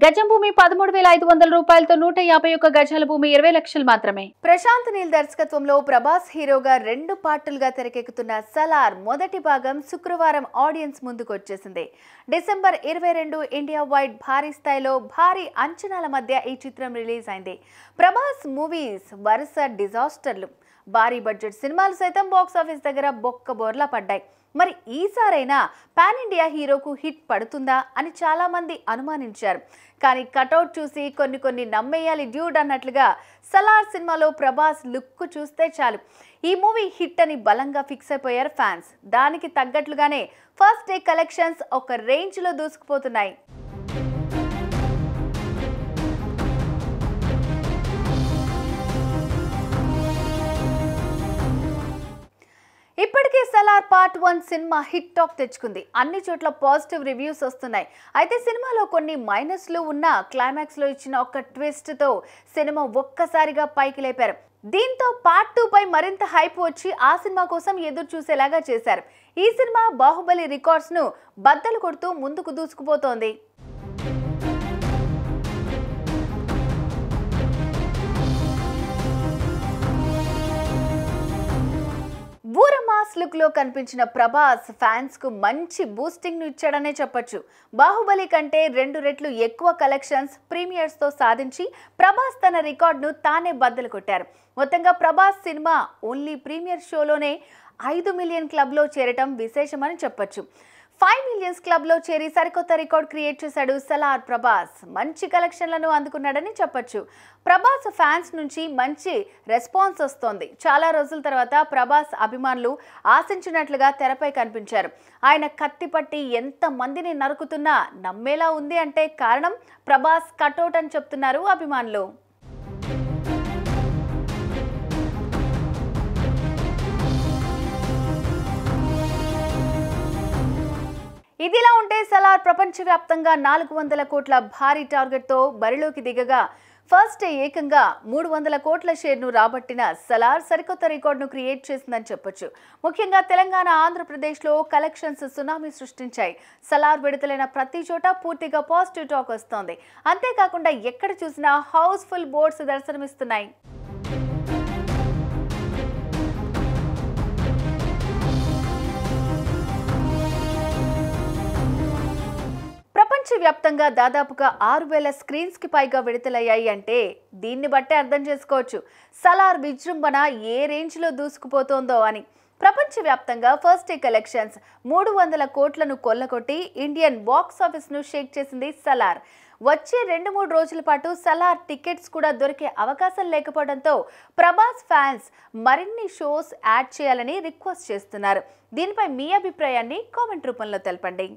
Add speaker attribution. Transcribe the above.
Speaker 1: గజం భూమి 13,500 రూపాయలతో 151 గజాల భూమి 20 లక్షలు మాత్రమే.
Speaker 2: ప్రశాంత్ నీల్ దర్శకత్వంలో ప్రభాస్ హీరోగా 2 పార్టులుగా తెరకెక్కుతున్న సలార్ మొదటి భాగం శుక్రవారం ఆడియన్స్ ముందుకు వచ్చేసింది. డిసెంబర్ 22 ఇండియా వైడ్ భారీ స్థాయిలో భారీ అంచనాల మధ్య ఈ చిత్రం రిలీజ్ అయింది. ప్రభాస్ మూవీస్ వరుస డిజాస్టర్లు, భారీ బడ్జెట్ సినిమాలు సైతం బాక్స్ ఆఫీస్ దగ్గర బొక్కబోర్లా పడ్డాయి. మరి ఈసారైనా పాన్ ఇండియా హీరోకు హిట్ పడుతుందా అని చాలా మంది అనుమానించారు. కానీ కటౌట్ చూసి కొన్ని నమ్మేయాలి డ్యూడ్ అన్నట్లుగా సలార్ సినిమాలో ప్రభాస్ లుక్ చూస్తే చాలు ఈ మూవీ హిట్ అని బలంగా ఫిక్స్ అయిపోయారు ఫ్యాన్స్. దానికి తగ్గట్లుగానే ఫస్ట్ డే కలెక్షన్స్ ఒక రేంజ్ లో దూసుకుపోతున్నాయి. ఇప్పటికే Salaar part 1 cinema hit talk తెచ్చుకుంది. అన్ని చోట్ల పాజిటివ్ రివ్యూస్ వస్తున్నాయి. అయితే సినిమాలో కొన్ని మైనస్లు ఉన్న క్లైమాక్స్ లో ఇచ్చిన ఒక ట్విస్ట్ తో సినిమా ఒక్కసారిగా పైకి లేపారు. దీంతో పార్ట్ 2 పై మరింత హైప్ వచ్చి ఆ సినిమా కోసం ఎదురు చూసేలాగా చేశారు. ఈ సినిమా బాహుబలి రికార్డ్స్ ను బద్దలు కొడుతూ ముందుకు దూసుకుపోతోంది. ఊర మాస్ లుక్ లో కనిపించిన ప్రభాస్ ఫ్యాన్స్ కు మంచి బూస్టింగ్ ను ఇచ్చాడనే చెప్పొచ్చు. బాహుబలి కంటే 2 రెట్లు ఎక్కువ కలెక్షన్స్ ప్రీమియర్స్ తో సాధించి ప్రభాస్ తన రికార్డును తానే బద్దలు కొట్టారు. మొత్తంగా ప్రభాస్ సినిమా ఓన్లీ ప్రీమియర్ షోలోనే 5 మిలియన్ క్లబ్ లో చేరటం విశేషమని చెప్పొచ్చు. 5 మిలియన్స్ క్లబ్ లో చేరి సరికొత్త రికార్డ్ క్రియేట్ చేశాడు సలార్ ప్రభాస్. మంచి కలెక్షన్లను అందుకున్నాడని చెప్పొచ్చు. ప్రభాస్ ఫ్యాన్స్ నుంచి మంచి రెస్పాన్స్ వస్తోంది. చాలా రోజుల తర్వాత ప్రభాస్ అభిమానులు ఆశించినట్లుగా తెరపై కనిపించారు. ఆయన కత్తిపట్టి ఎంత మందిని నరుకుతున్నా నమ్మేలా ఉంది అంటే కారణం ప్రభాస్ కటౌట్ అని చెప్తున్నారు అభిమానులు. ఇదిలా ఉంటే సలార్ ప్రపంచవ్యాప్తంగా 400 కోట్ల భారీ టార్గెట్ తో బరిలోకి దిగగా ఫస్ట్ ఏకంగా 300 కోట్ల షేర్ను రాబట్టిన సలార్ సరికొత్త రికార్డును క్రియేట్ చేసిందని చెప్పొచ్చు. ముఖ్యంగా తెలంగాణ, ఆంధ్రప్రదేశ్లో కలెక్షన్స్ సునామీ సృష్టించాయి. సలార్ విడుదలైన ప్రతి చోట పూర్తిగా పాజిటివ్ టాక్ వస్తోంది. అంతేకాకుండా ఎక్కడ చూసినా హౌస్ఫుల్ బోర్డ్స్ దర్శనమిస్తున్నాయి. ప్రపంచవ్యాప్తంగా దాదాపుగా 6,000 స్క్రీన్స్ కి పైగా విడుదలయ్యాయి అంటే దీన్ని బట్టే అర్థం చేసుకోవచ్చు సలార్ విజృంభణ ఏ రేంజ్ లో దూసుకుపోతోందో అని. ప్రపంచవ్యాప్తంగా ఫస్ట్ డే కలెక్షన్స్ 300 కోట్లను కొల్లగొట్టి ఇండియన్ బాక్స్ ఆఫీస్ ను షేక్ చేసింది సలార్. వచ్చే 2-3 రోజుల పాటు సలార్ టికెట్స్ కూడా దొరికే అవకాశం లేకపోవడంతో ప్రభాస్ ఫ్యాన్స్ మరిన్ని షోస్ యాడ్ చేయాలని రిక్వెస్ట్ చేస్తున్నారు. దీనిపై మీ అభిప్రాయాన్ని కామెంట్ రూపంలో తెలపండి.